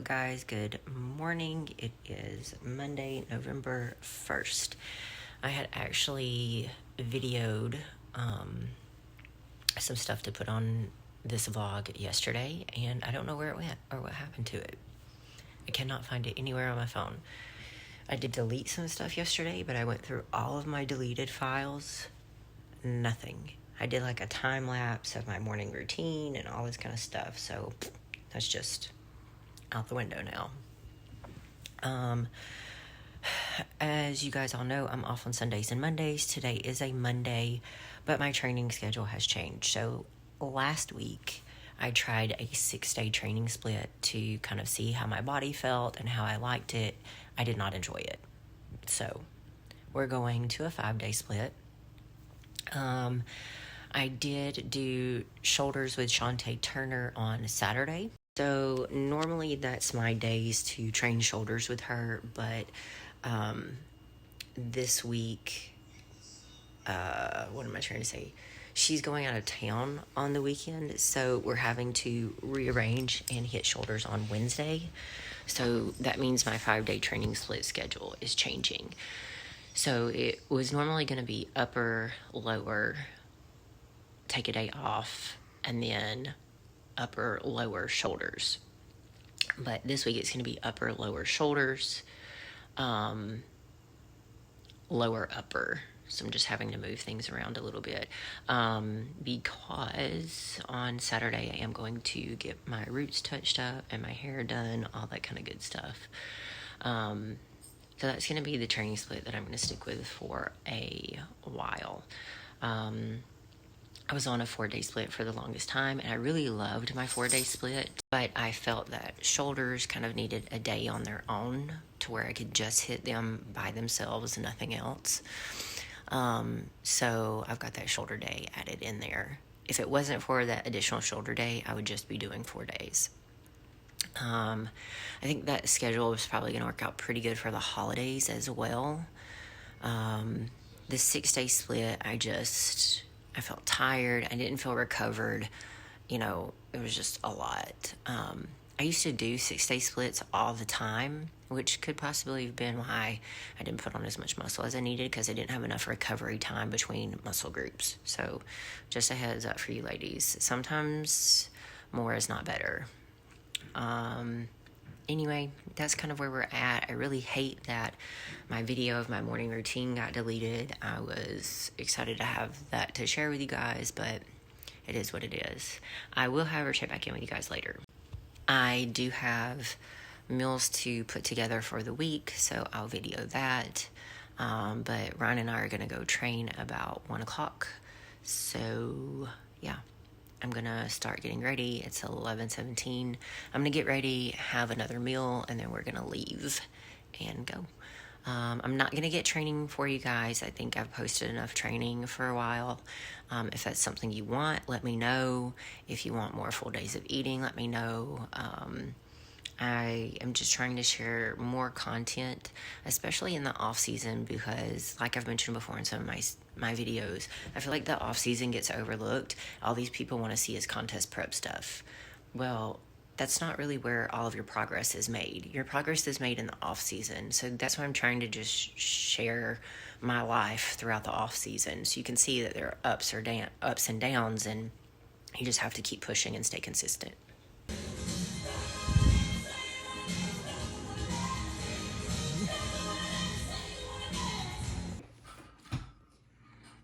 up, guys? Good morning. It is Monday, November 1st. I had actually videoed some stuff to put on this vlog yesterday, and I don't know where it went or what happened to it. I cannot find it anywhere on my phone. I did delete some stuff yesterday, but I went through all of my deleted files. Nothing. I did like a time lapse of my morning routine and all this kind of stuff, so that's just out the window now. As you guys all know, I'm off on Sundays and Mondays. Today is a Monday, but my training schedule has changed. So last week, I tried a 6-day training split to kind of see how my body felt and how I liked it. I did not enjoy it. So we're going to a 5-day split. I did do shoulders with Shantae Turner on Saturday. So normally that's my days to train shoulders with her, but this week, what am I trying to say? She's going out of town on the weekend, so we're having to rearrange and hit shoulders on Wednesday. So that means my 5-day training split schedule is changing. So it was normally going to be upper, lower, take a day off, and then upper, lower, shoulders. But this week it's going to be upper, lower, shoulders, lower, upper. So I'm just having to move things around a little bit because on Saturday I am going to get my roots touched up and my hair done, all that kind of good stuff. So that's going to be the training split that I'm going to stick with for a while. I was on a 4-day split for the longest time, and I really loved my 4-day split, but I felt that shoulders kind of needed a day on their own to where I could just hit them by themselves and nothing else. So I've got that shoulder day added in there. If it wasn't for that additional shoulder day, I would just be doing 4 days. I think that schedule is probably going to work out pretty good for the holidays as well. The 6-day split, I felt tired. I didn't feel recovered. You know, it was just a lot. I used to do 6-day splits all the time, which could possibly have been why I didn't put on as much muscle as I needed, because I didn't have enough recovery time between muscle groups. So just a heads up for you ladies. Sometimes more is not better. Anyway, that's kind of where we're at. I really hate that my video of my morning routine got deleted. I was excited to have that to share with you guys, but it is what it is. I will, however, check back in with you guys later. I do have meals to put together for the week, so I'll video that. But Ryan and I are going to go train about 1 o'clock. So, yeah. I'm going to start getting ready. It's 11:17. I'm going to get ready, have another meal, and then we're going to leave and go. I'm not going to get training for you guys. I think I've posted enough training for a while. If that's something you want, let me know. If you want more full days of eating, let me know. I am just trying to share more content, especially in the off season, because like I've mentioned before in some of my videos, I feel like the off season gets overlooked. All these people want to see is contest prep stuff. Well, that's not really where all of your progress is made. Your progress is made in the off season. So that's why I'm trying to just share my life throughout the off season, so you can see that there are ups and downs, and you just have to keep pushing and stay consistent.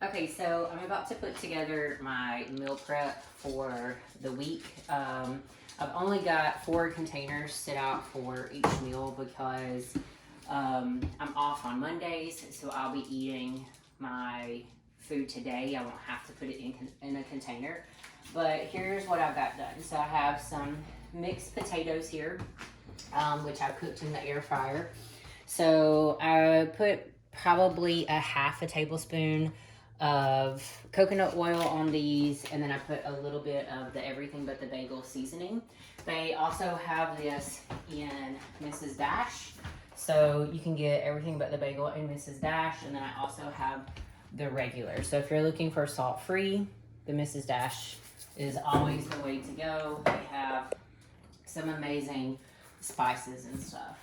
Okay, so I'm about to put together my meal prep for the week. I've only got 4 containers set out for each meal because I'm off on Mondays, so I'll be eating my food today. I won't have to put it in a container. But here's what I've got done. So I have some mixed potatoes here, which I cooked in the air fryer. So I put probably a half a tablespoon of coconut oil on these, and then I put a little bit of the everything but the bagel seasoning. They also have this in Mrs. Dash, so you can get everything but the bagel in Mrs. Dash, and then I also have the regular. So if you're looking for salt-free, the Mrs. Dash is always the way to go. They have some amazing spices and stuff.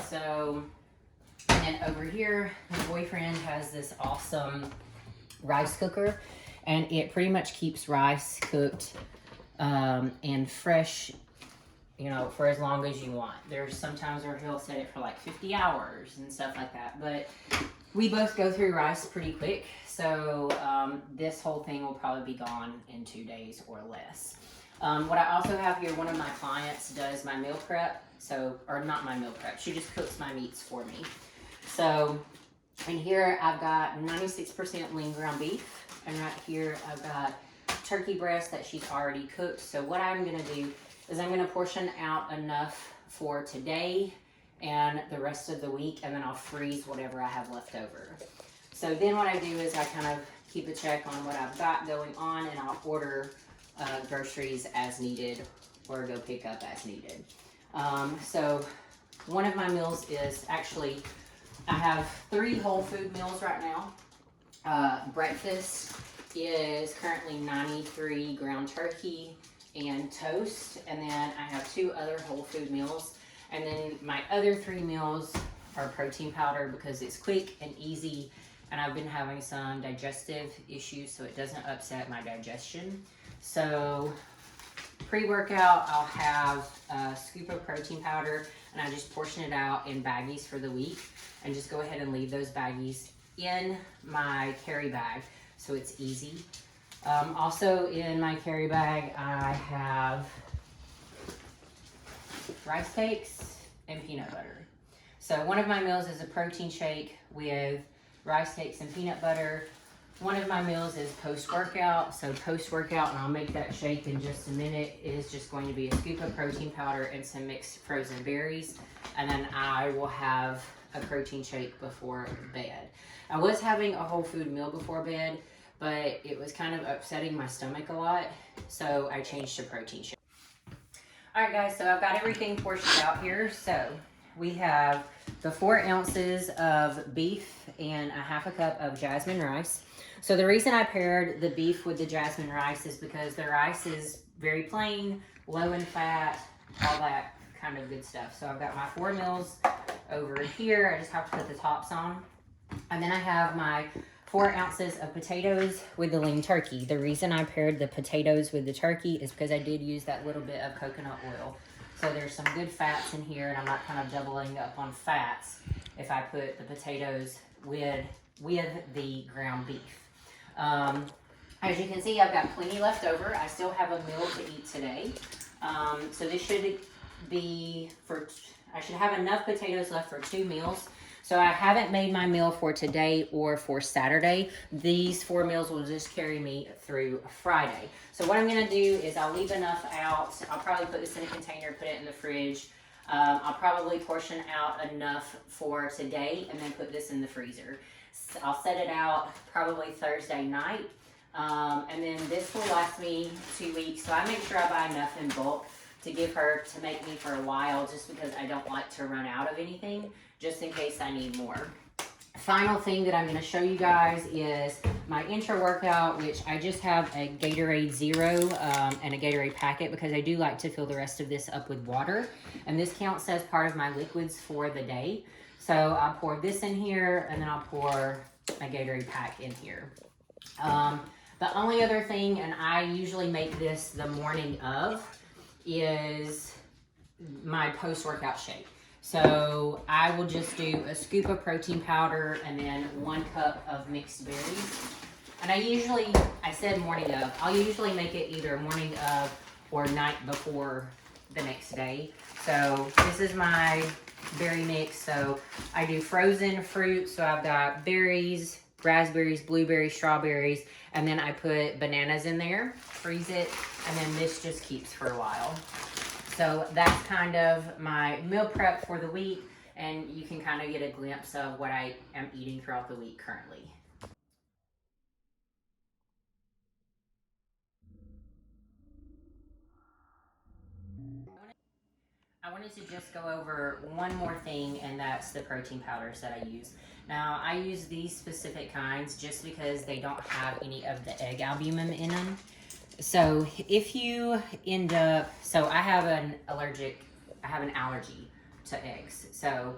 So, and over here, my boyfriend has this awesome rice cooker, and it pretty much keeps rice cooked and fresh, you know, for as long as you want. There's sometimes where he'll set it for like 50 hours and stuff like that, but we both go through rice pretty quick, so this whole thing will probably be gone in 2 days or less. What I also have here, one of my clients does my meal prep, so, or not my meal prep, she just cooks my meats for me. So, in here I've got 96% lean ground beef, and right here I've got turkey breast that she's already cooked. So what I'm gonna do is I'm gonna portion out enough for today and the rest of the week, and then I'll freeze whatever I have left over. So then what I do is I kind of keep a check on what I've got going on, and I'll order groceries as needed or go pick up as needed. So one of my meals is actually, I have 3 whole food meals right now. Breakfast is currently 93 ground turkey and toast, and then I have 2 other whole food meals, and then my other 3 meals are protein powder because it's quick and easy, and I've been having some digestive issues, so it doesn't upset my digestion. So pre-workout, I'll have a scoop of protein powder, and I just portion it out in baggies for the week, and just go ahead and leave those baggies in my carry bag so it's easy. Also in my carry bag, I have rice cakes and peanut butter. So one of my meals is a protein shake with rice cakes and peanut butter. One of my meals is post-workout. So post-workout, and I'll make that shake in just a minute, is just going to be a scoop of protein powder and some mixed frozen berries. And then I will have a protein shake before bed. I was having a whole food meal before bed, but it was kind of upsetting my stomach a lot, so I changed to protein shake. All right, guys, so I've got everything portioned out here. So we have the 4 ounces of beef and a half a cup of jasmine rice. So the reason I paired the beef with the jasmine rice is because the rice is very plain, low in fat, all that kind of good stuff. So I've got my 4 meals over here. I just have to put the tops on. And then I have my 4 ounces of potatoes with the lean turkey. The reason I paired the potatoes with the turkey is because I did use that little bit of coconut oil. So there's some good fats in here, and I'm not kind of doubling up on fats if I put the potatoes with the ground beef. As you can see, I've got plenty left over. I still have a meal to eat today. So this should be I should have enough potatoes left for 2 meals. So I haven't made my meal for today or for Saturday. These 4 meals will just carry me through Friday. So what I'm gonna do is I'll leave enough out. I'll probably put this in a container, put it in the fridge. I'll probably portion out enough for today and then put this in the freezer. I'll set it out probably Thursday night. And then this will last me 2 weeks. So I make sure I buy enough in bulk to give her to make me for a while, just because I don't like to run out of anything, just in case I need more. Final thing that I'm going to show you guys is my intra-workout, which I just have a Gatorade Zero and a Gatorade packet, because I do like to fill the rest of this up with water. And this counts as part of my liquids for the day. So I'll pour this in here, and then I'll pour my Gatorade pack in here. The only other thing, and I usually make this the morning of, is my post-workout shake. So I will just do a scoop of protein powder and then 1 cup of mixed berries. And I said morning of, I'll usually make it either morning of or night before the next day. So this is my berry mix. So I do frozen fruit. So I've got berries, raspberries, blueberries, strawberries, and then I put bananas in there, freeze it, and then this just keeps for a while. So that's kind of my meal prep for the week, and you can kind of get a glimpse of what I am eating throughout the week currently. I wanted to just go over one more thing, and that's the protein powders that I use. Now, I use these specific kinds just because they don't have any of the egg albumin in them. So if you end up, so I have an allergic, I have an allergy to eggs. So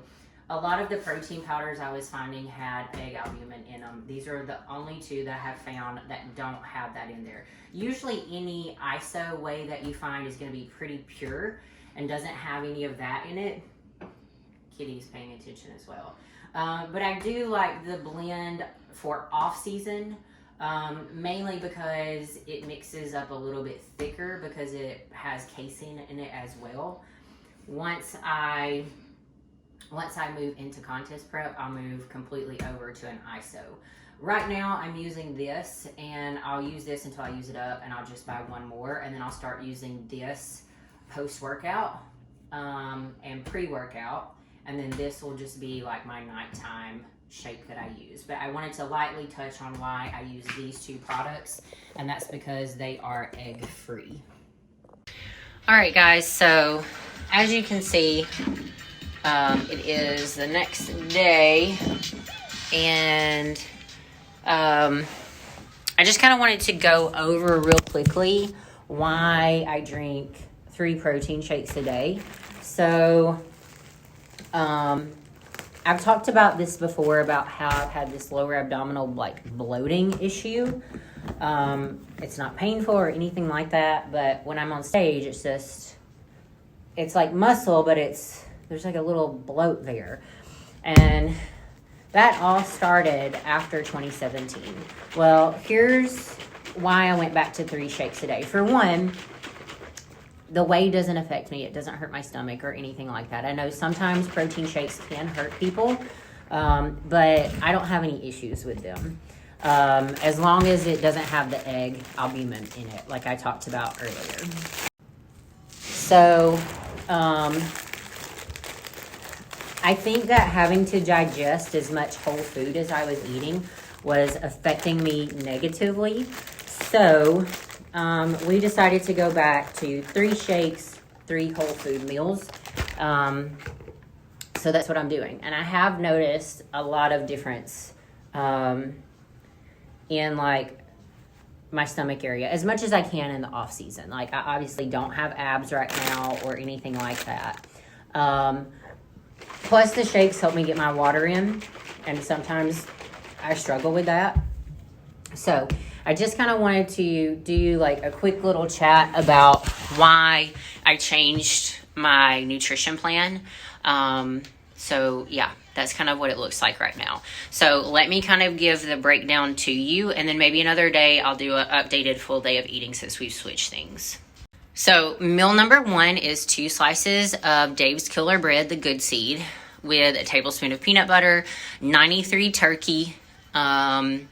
a lot of the protein powders I was finding had egg albumin in them. These are the only two that I have found that don't have that in there. Usually any ISO whey that you find is going to be pretty pure and doesn't have any of that in it. Kitty's paying attention as well. But I do like the blend for off season, mainly because it mixes up a little bit thicker because it has casein in it as well. Once I move into contest prep, I'll move completely over to an ISO. Right now I'm using this, and I'll use this until I use it up, and I'll just buy one more, and then I'll start using this post-workout and pre-workout, and then this will just be like my nighttime shake that I use. But I wanted to lightly touch on why I use these two products, and that's because they are egg-free. All right, guys, so as you can see, it is the next day, and I just kind of wanted to go over real quickly why I drink 3 protein shakes a day. So I've talked about this before, about how I've had this lower abdominal like bloating issue. It's not painful or anything like that, but when I'm on stage, it's like muscle, but there's like a little bloat there. And that all started after 2017. Well, here's why I went back to 3 shakes a day. For one, the whey doesn't affect me. It doesn't hurt my stomach or anything like that. I know sometimes protein shakes can hurt people, but I don't have any issues with them. As long as it doesn't have the egg albumin in it, like I talked about earlier. So, I think that having to digest as much whole food as I was eating was affecting me negatively. So we decided to go back to 3 shakes, 3 whole food meals. So that's what I'm doing. And I have noticed a lot of difference in like my stomach area, as much as I can in the off season. Like I obviously don't have abs right now or anything like that. Plus the shakes help me get my water in, and sometimes I struggle with that. So I just kind of wanted to do like a quick little chat about why I changed my nutrition plan. So yeah, that's kind of what it looks like right now. So let me kind of give the breakdown to you, and then maybe another day I'll do an updated full day of eating since we've switched things. So meal number 1 is 2 slices of Dave's Killer Bread, the good seed, with a tablespoon of peanut butter, 93 turkey, and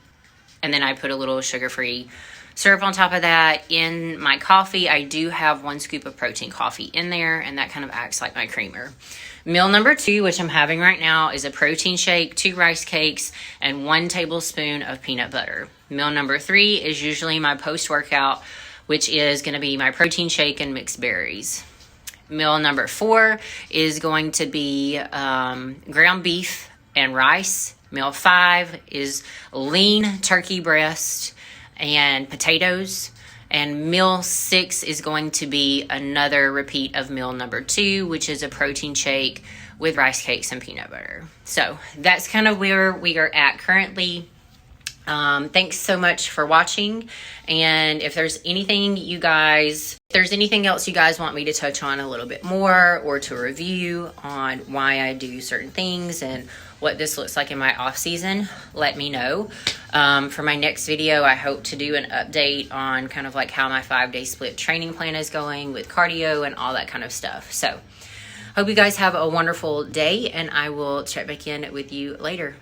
then I put a little sugar-free syrup on top of that. In my coffee, I do have 1 scoop of protein coffee in there, and that kind of acts like my creamer. Meal number 2, which I'm having right now, is a protein shake, 2 rice cakes, and 1 tablespoon of peanut butter. Meal number 3 is usually my post-workout, which is going to be my protein shake and mixed berries. Meal number 4 is going to be ground beef and rice. Meal 5 is lean turkey breast and potatoes. And meal 6 is going to be another repeat of meal number 2, which is a protein shake with rice cakes and peanut butter. So that's kind of where we are at currently. Thanks so much for watching. And if there's anything else you guys want me to touch on a little bit more, or to review on why I do certain things and what this looks like in my off season, let me know. For my next video, I hope to do an update on kind of like how my 5-day split training plan is going with cardio and all that kind of stuff. So hope you guys have a wonderful day, and I will check back in with you later.